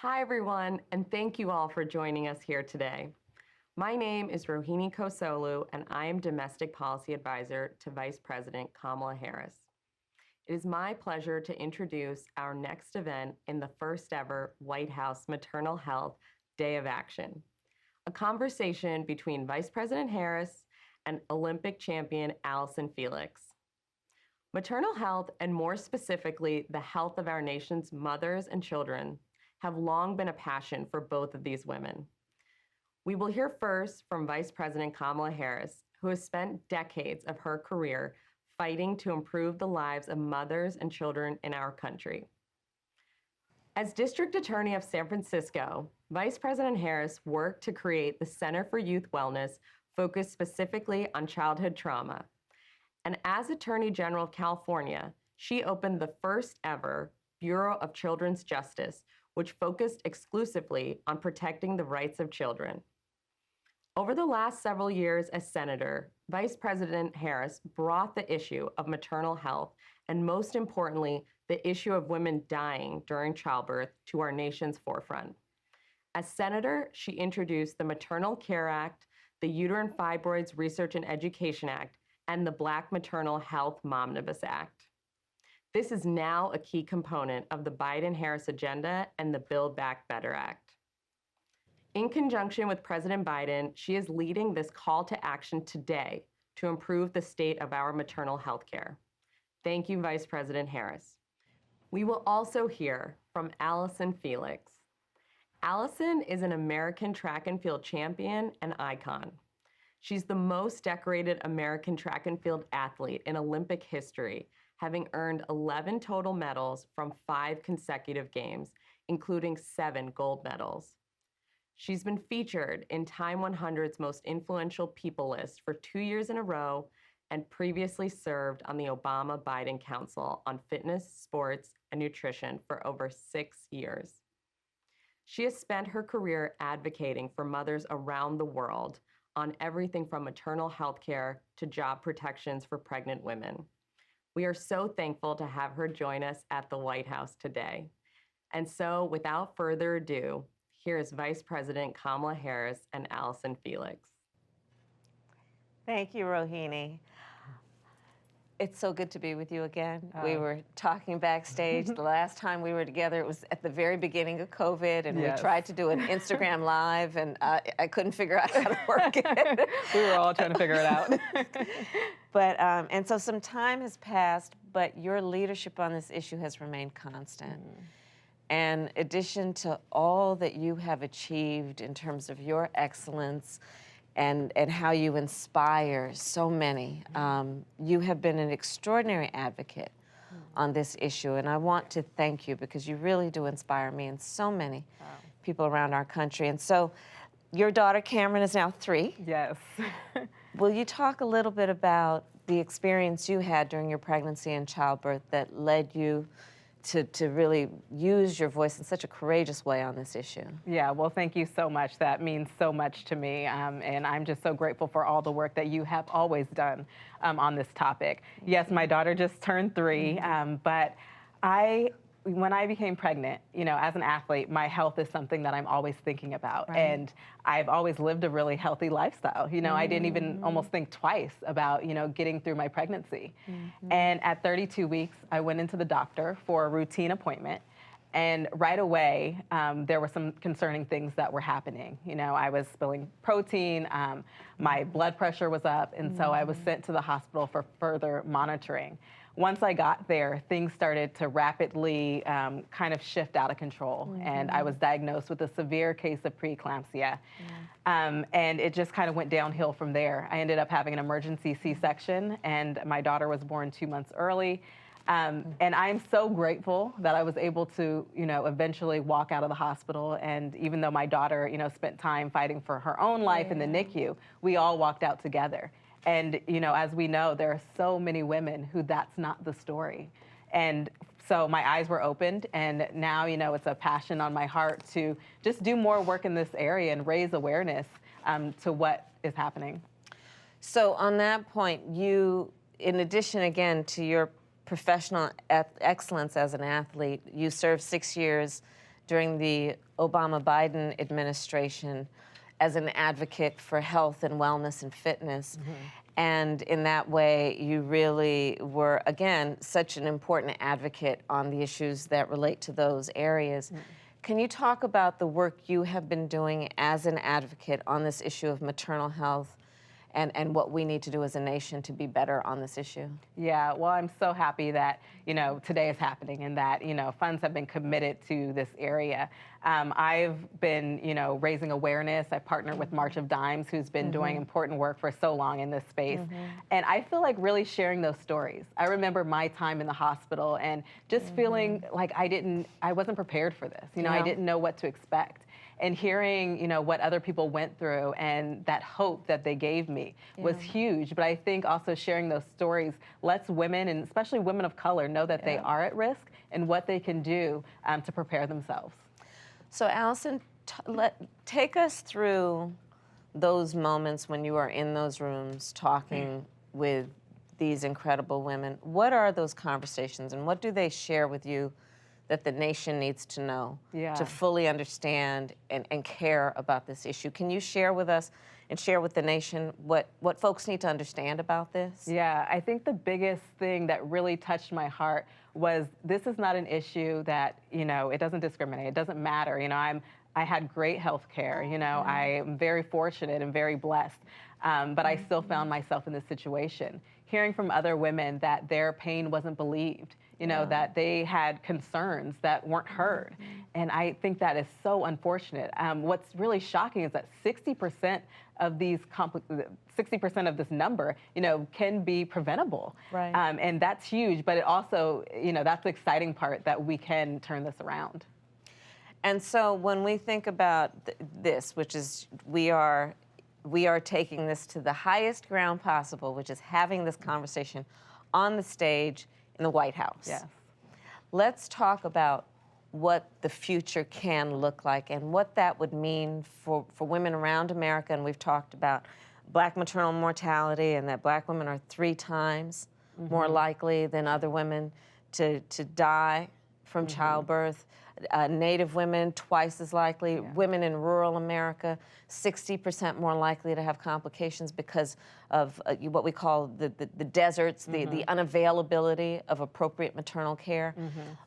Hi, everyone, and thank you all for joining us here today. My name is Rohini Kosolu, and I am Domestic Policy Advisor to Vice President Kamala Harris. It is my pleasure to introduce our next event in the first ever White House Maternal Health Day of Action, a conversation between Vice President Harris and Olympic champion Allyson Felix. Maternal health, and more specifically, the health of our nation's mothers and children, have long been a passion for both of these women. We will hear first from Vice President Kamala Harris, who has spent decades of her career fighting to improve the lives of mothers and children in our country. As District Attorney of San Francisco, Vice President Harris worked to create the Center for Youth Wellness focused specifically on childhood trauma. And as Attorney General of California, she opened the first ever Bureau of Children's Justice, which focused exclusively on protecting the rights of children. Over the last several years as Senator, Vice President Harris brought the issue of maternal health and, most importantly, the issue of women dying during childbirth to our nation's forefront. As Senator, she introduced the Maternal Care Act, the Uterine Fibroids Research and Education Act, and the Black Maternal Health Momnibus Act. This is now a key component of the Biden-Harris agenda and the Build Back Better Act. In conjunction with President Biden, she is leading this call to action today to improve the state of our maternal health care. Thank you, Vice President Harris. We will also hear from Allyson Felix. Allyson is an American track and field champion and icon. She's the most decorated American track and field athlete in Olympic history, having earned 11 total medals from 5 consecutive games, including 7 gold medals. She's been featured in Time 100's Most Influential People list for 2 years in a row and previously served on the Obama-Biden Council on Fitness, Sports, and Nutrition for over 6 years. She has spent her career advocating for mothers around the world on everything from maternal health care to job protections for pregnant women. We are so thankful to have her join us at the White House today. And so, without further ado, here is Vice President Kamala Harris and Allyson Felix. Thank you, Rohini. It's so good to be with you again. We were talking backstage. The last time we were together, it was at the very beginning of COVID, and Yes. we tried to do an Instagram Live, and I couldn't figure out how to work it. We were all trying to figure it out. But, and so some time has passed, but your leadership on this issue has remained constant. And in addition to all that you have achieved in terms of your excellence and how you inspire so many, you have been an extraordinary advocate on this issue. And I want to thank you because you really do inspire me and so many people around our country. And so your daughter, Cameron, is now 3. Yes. Will you talk a little bit about the experience you had during your pregnancy and childbirth that led you to really use your voice in such a courageous way on this issue? Yeah, well, thank you so much. That means so much to me. And I'm just so grateful for all the work that you have always done on this topic. Yes, my daughter just turned 3, but when I became pregnant, you know, as an athlete, my health is something that I'm always thinking about. Right. And I've always lived a really healthy lifestyle. You know, I didn't even almost think twice about, you know, getting through my pregnancy. And at 32 weeks, I went into the doctor for a routine appointment. And right away, there were some concerning things that were happening. You know, I was spilling protein, my blood pressure was up, and so I was sent to the hospital for further monitoring. Once I got there, things started to rapidly kind of shift out of control, and I was diagnosed with a severe case of preeclampsia. And it just kind of went downhill from there. I ended up having an emergency C-section, and my daughter was born 2 months early. And I'm so grateful that I was able to, you know, eventually walk out of the hospital. And even though my daughter, you know, spent time fighting for her own life in the NICU, we all walked out together. And, you know, as we know, there are so many women who that's not the story. And so my eyes were opened, and now, you know, it's a passion on my heart to just do more work in this area and raise awareness to what is happening. So on that point, you, in addition, again, to your professional excellence as an athlete, you served 6 years during the Obama-Biden administration as an advocate for health and wellness and fitness. And in that way, you really were, again, such an important advocate on the issues that relate to those areas. Can you talk about the work you have been doing as an advocate on this issue of maternal health and what we need to do as a nation to be better on this issue? Yeah, well, I'm so happy that, today is happening and that, funds have been committed to this area. I've been, raising awareness. I partnered with March of Dimes, who's been doing important work for so long in this space. And I feel like really sharing those stories. I remember my time in the hospital and just feeling like I wasn't prepared for this. I didn't know what to expect. And hearing, what other people went through and that hope that they gave me was huge. But I think also sharing those stories lets women, and especially women of color, know that they are at risk and what they can do to prepare themselves. So Allyson, take us through those moments when you are in those rooms talking with these incredible women. What are those conversations and what do they share with you that the nation needs to know to fully understand and care about this issue? Can you share with us and share with the nation what folks need to understand about this? Yeah, I think the biggest thing that really touched my heart was this is not an issue that, it doesn't discriminate. It doesn't matter. I had great health care. I am very fortunate and very blessed. But I still found myself in this situation. Hearing from other women that their pain wasn't believed, that they had concerns that weren't heard. And I think that is so unfortunate. What's really shocking is that 60% of these 60% of this number, can be preventable. Right. And that's huge, but it also, that's the exciting part that we can turn this around. And so when we think about this, which is we are taking this to the highest ground possible, which is having this conversation on the stage in the White House. Yes. Let's talk about what the future can look like and what that would mean for women around America. And we've talked about Black maternal mortality and that Black women are 3 times more likely than other women to die from childbirth. Native women, twice as likely. Women in rural America, 60% more likely to have complications because of what we call the deserts, the unavailability of appropriate maternal care.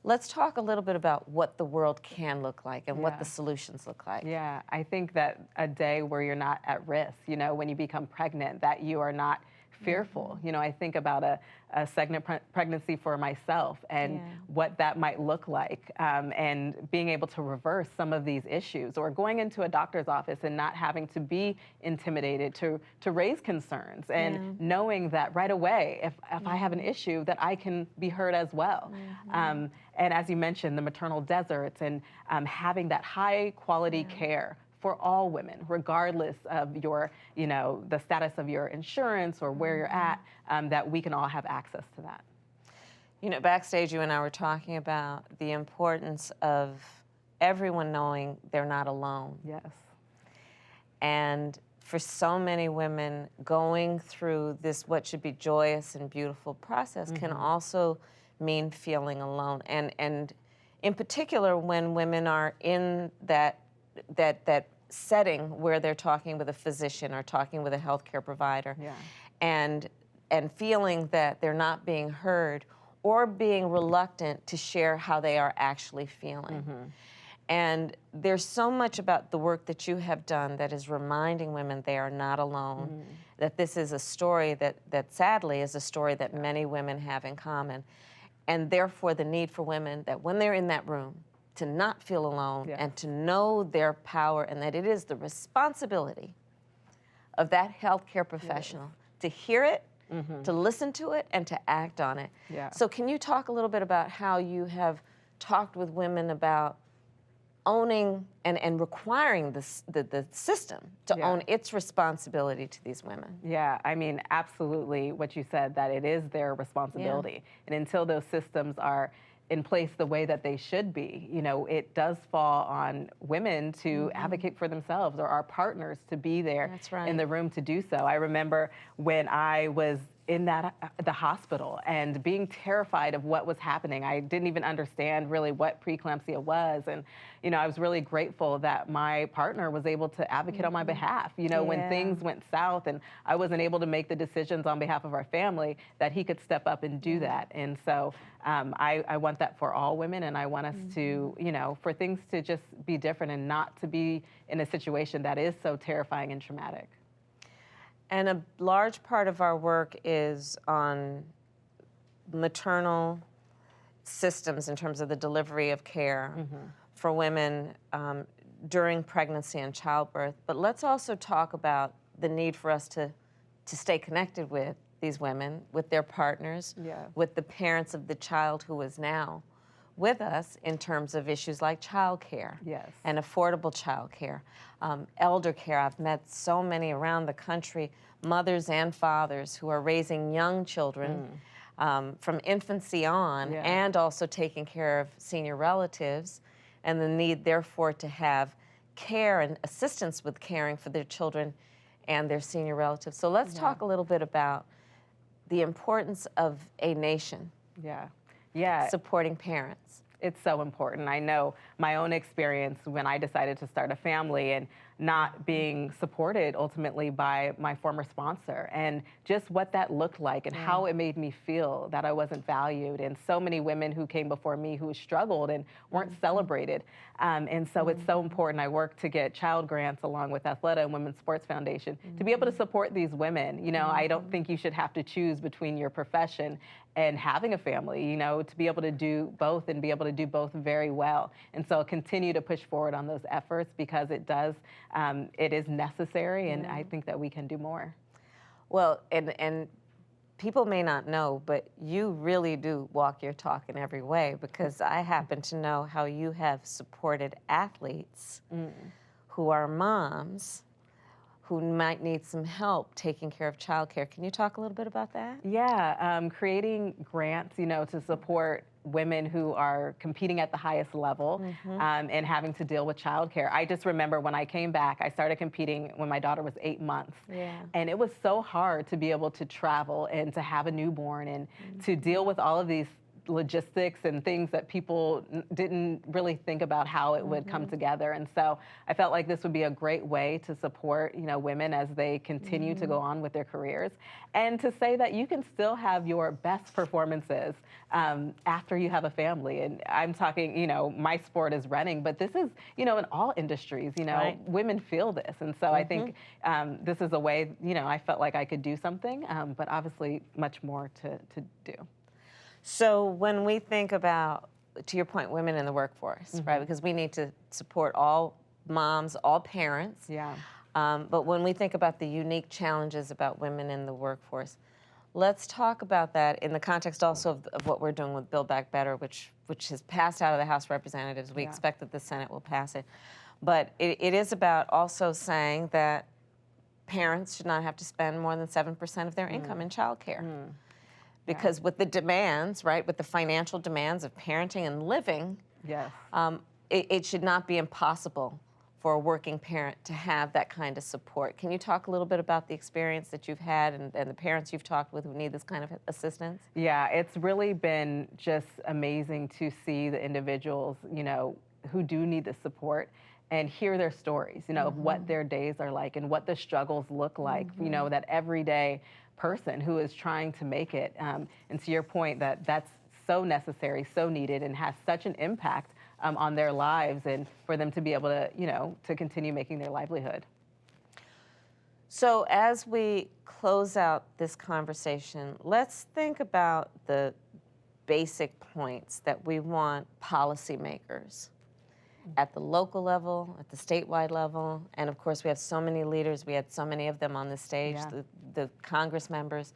Let's talk a little bit about what the world can look like and what the solutions look like. Yeah, I think that a day where you're not at risk, when you become pregnant, that you are not fearful. I think about a second pregnancy for myself and what that might look like, and being able to reverse some of these issues, or going into a doctor's office and not having to be intimidated to raise concerns, and knowing that right away, if I have an issue, that I can be heard as well. And as you mentioned, the maternal deserts and having that high quality care for all women, regardless of your, the status of your insurance or where you're at, that we can all have access to that. Backstage, you and I were talking about the importance of everyone knowing they're not alone. Yes. And for so many women, going through this, what should be joyous and beautiful process, can also mean feeling alone. And in particular, when women are in that setting where they're talking with a physician or talking with a healthcare provider, and feeling that they're not being heard or being reluctant to share how they are actually feeling. And there's so much about the work that you have done that is reminding women they are not alone, that this is a story that sadly is a story that many women have in common, and therefore the need for women that when they're in that room, to not feel alone and to know their power, and that it is the responsibility of that healthcare professional to hear it, to listen to it, and to act on it. So can you talk a little bit about how you have talked with women about owning and requiring the system to own its responsibility to these women? Yeah, I mean, absolutely what you said, that it is their responsibility. And until those systems are in place the way that they should be, it does fall on women to advocate for themselves, or our partners to be there in the room to do so. I remember when I was in the hospital and being terrified of what was happening. I didn't even understand really what preeclampsia was. And, I was really grateful that my partner was able to advocate on my behalf. When things went south and I wasn't able to make the decisions on behalf of our family, that he could step up and do that. And so I want that for all women. And I want us to, for things to just be different and not to be in a situation that is so terrifying and traumatic. And a large part of our work is on maternal systems in terms of the delivery of care for women during pregnancy and childbirth. But let's also talk about the need for us to stay connected with these women, with their partners, with the parents of the child who is now with us in terms of issues like child care and affordable child care, elder care. I've met so many around the country, mothers and fathers who are raising young children from infancy on and also taking care of senior relatives, and the need therefore to have care and assistance with caring for their children and their senior relatives. So let's talk a little bit about the importance of a nation supporting parents. It's so important. I know my own experience when I decided to start a family and not being supported ultimately by my former sponsor, and just what that looked like and how it made me feel that I wasn't valued, and so many women who came before me who struggled and weren't celebrated. And so it's so important. I work to get child grants along with Athleta and Women's Sports Foundation to be able to support these women. I don't think you should have to choose between your profession and having a family, to be able to do both and be able to do both very well. And so continue to push forward on those efforts, because it is necessary, and I think that we can do more. Well, and people may not know, but you really do walk your talk in every way, because I happen to know how you have supported athletes who are moms who might need some help taking care of childcare. Can you talk a little bit about that? Yeah, creating grants, to support women who are competing at the highest level and having to deal with childcare. I just remember when I came back, I started competing when my daughter was 8 months. And it was so hard to be able to travel and to have a newborn and to deal with all of these logistics and things that people didn't really think about how it would come together. And so I felt like this would be a great way to support, women as they continue to go on with their careers, and to say that you can still have your best performances after you have a family. And I'm talking, my sport is running, but this is, in all industries, women feel this. And so I think this is a way, I felt like I could do something, but obviously much more to do. So when we think about, to your point, women in the workforce, right? Because we need to support all moms, all parents. But when we think about the unique challenges about women in the workforce, let's talk about that in the context also of what we're doing with Build Back Better, which has passed out of the House of Representatives. We expect that the Senate will pass it. But it is about also saying that parents should not have to spend more than 7% of their income in childcare. Because with the demands, right, with the financial demands of parenting and living, it should not be impossible for a working parent to have that kind of support. Can you talk a little bit about the experience that you've had and the parents you've talked with who need this kind of assistance? Yeah, it's really been just amazing to see the individuals, who do need the support, and hear their stories, of what their days are like and what the struggles look like, that everyday person who is trying to make it. And to your point, that's so necessary, so needed, and has such an impact on their lives, and for them to be able to, to continue making their livelihood. So as we close out this conversation, let's think about the basic points that we want policymakers at the local level, at the statewide level, and of course we have so many leaders, we had so many of them on the stage, the Congress members.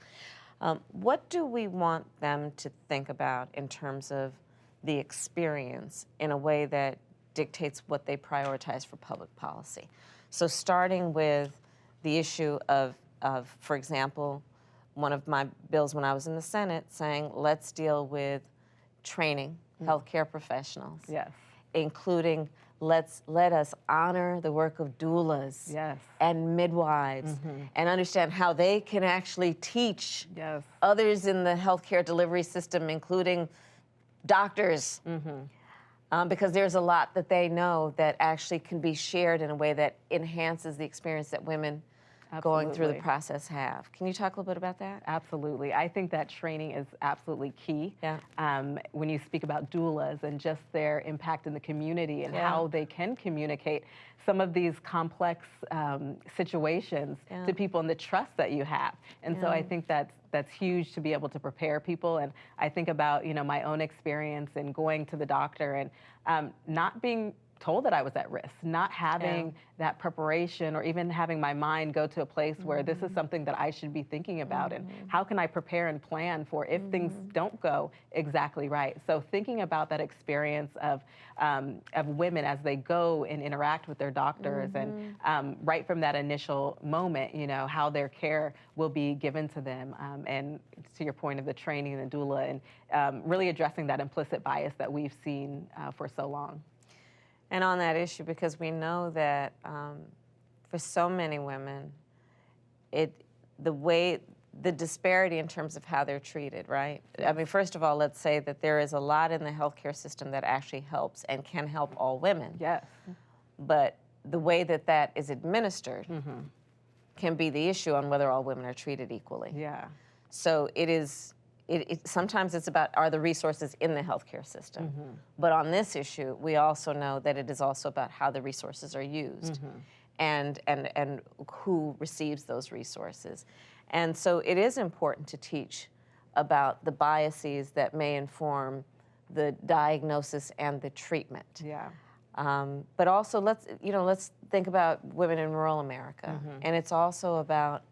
What do we want them to think about in terms of the experience in a way that dictates what they prioritize for public policy? So starting with the issue of, for example, one of my bills when I was in the Senate saying, let's deal with training healthcare professionals. Including let us honor the work of doulas Yes. and midwives and understand how they can actually teach others in the healthcare delivery system, including doctors, because there's a lot that they know that actually can be shared in a way that enhances the experience that women going through the process have. Can you talk a little bit about that? Absolutely. I think that training is absolutely key. Yeah. When you speak about doulas and just their impact in the community and how they can communicate some of these complex situations to people and the trust that you have. And so I think that's huge to be able to prepare people. And I think about, you know, my own experience in going to the doctor and not being told that I was at risk, not having that preparation or even having my mind go to a place where this is something that I should be thinking about and how can I prepare and plan for if things don't go exactly right. So thinking about that experience of women as they go and interact with their doctors and right from that initial moment, you know, how their care will be given to them. And to your point of the training and the doula and really addressing that implicit bias that we've seen for so long. And on that issue, because we know that for so many women, the disparity in terms of how they're treated, right? I mean, first of all, let's say that there is a lot in the healthcare system that actually helps and can help all women. Yes. But the way that that is administered can be the issue on whether all women are treated equally. Yeah. So sometimes it's about, are the resources in the healthcare system? But on this issue, we also know that it is also about how the resources are used and who receives those resources. And so it is important to teach about the biases that may inform the diagnosis and the treatment. Yeah. But also let's think about women in rural America. And it's also about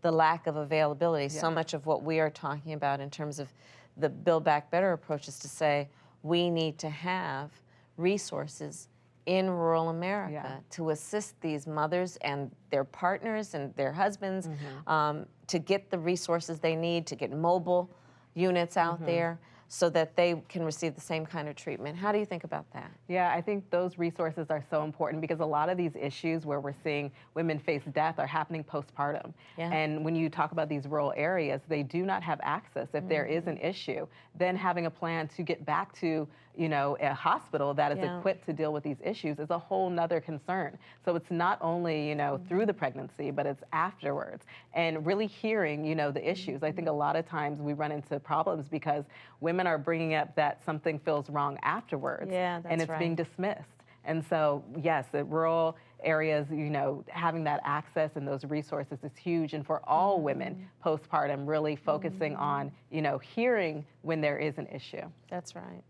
the lack of availability. So much of what we are talking about in terms of the Build Back Better approach is to say we need to have resources in rural America to assist these mothers and their partners and their husbands to get the resources they need, to get mobile units out there so that they can receive the same kind of treatment. How do you think about that? Yeah, I think those resources are so important because a lot of these issues where we're seeing women face death are happening postpartum. And when you talk about these rural areas, they do not have access if there is an issue. Then having a plan to get back to, you know, a hospital that is equipped to deal with these issues is a whole nother concern. So it's not only, you know, through the pregnancy, but it's afterwards. And really hearing, you know, the issues. I think a lot of times we run into problems because women are bringing up that something feels wrong afterwards. And it's being dismissed. And so, yes, the rural areas, you know, having that access and those resources is huge. And for all women postpartum, really focusing on, you know, hearing when there is an issue. That's right.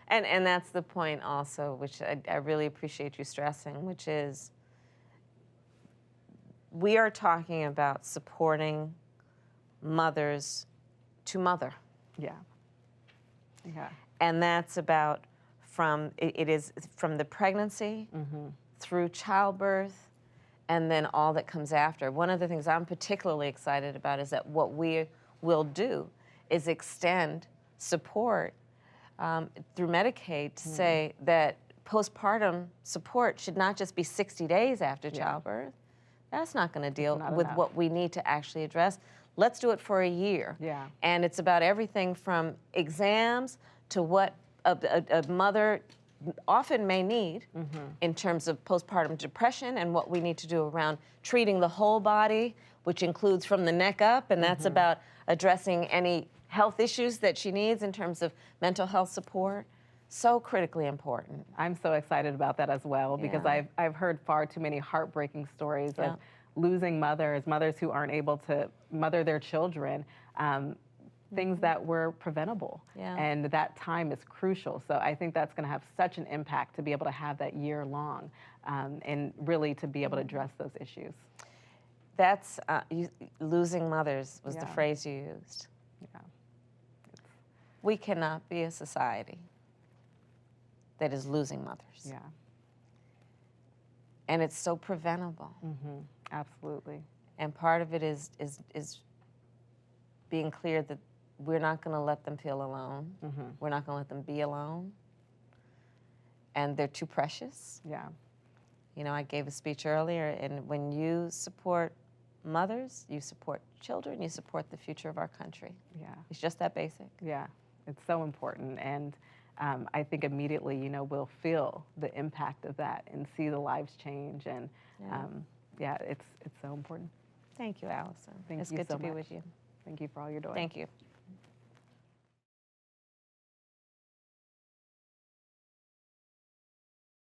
And that's the point also, which I really appreciate you stressing, which is we are talking about supporting mothers to mother. Yeah. Yeah. And that's about it is from the pregnancy through childbirth and then all that comes after. One of the things I'm particularly excited about is that what we will do is extend support through Medicaid to say that postpartum support should not just be 60 days after childbirth. That's not going to deal with what we need to actually address. Let's do it for a year. And it's about everything from exams to what a mother often may need in terms of postpartum depression and what we need to do around treating the whole body, which includes from the neck up, and that's about addressing any health issues that she needs in terms of mental health support. So critically important. I'm so excited about that as well because I've heard far too many heartbreaking stories of losing mothers who aren't able to mother their children, things that were preventable. And that time is crucial. So I think that's going to have such an impact to be able to have that year long and really to be able to address those issues. That's losing mothers was the phrase you used. We cannot be a society that is losing mothers. And it's so preventable. Absolutely. And part of it is being clear that we're not going to let them feel alone. We're not going to let them be alone. and they're too precious. Yeah. You know, I gave a speech earlier, and when you support mothers, you support children, you support the future of our country. Yeah. It's just that basic. Yeah. It's so important. And I think immediately, you know, we'll feel the impact of that and see the lives change. And yeah, it's so important. Thank you, Allyson. Thank it's you good so to be much. with you. Thank you for all you're doing. Thank you.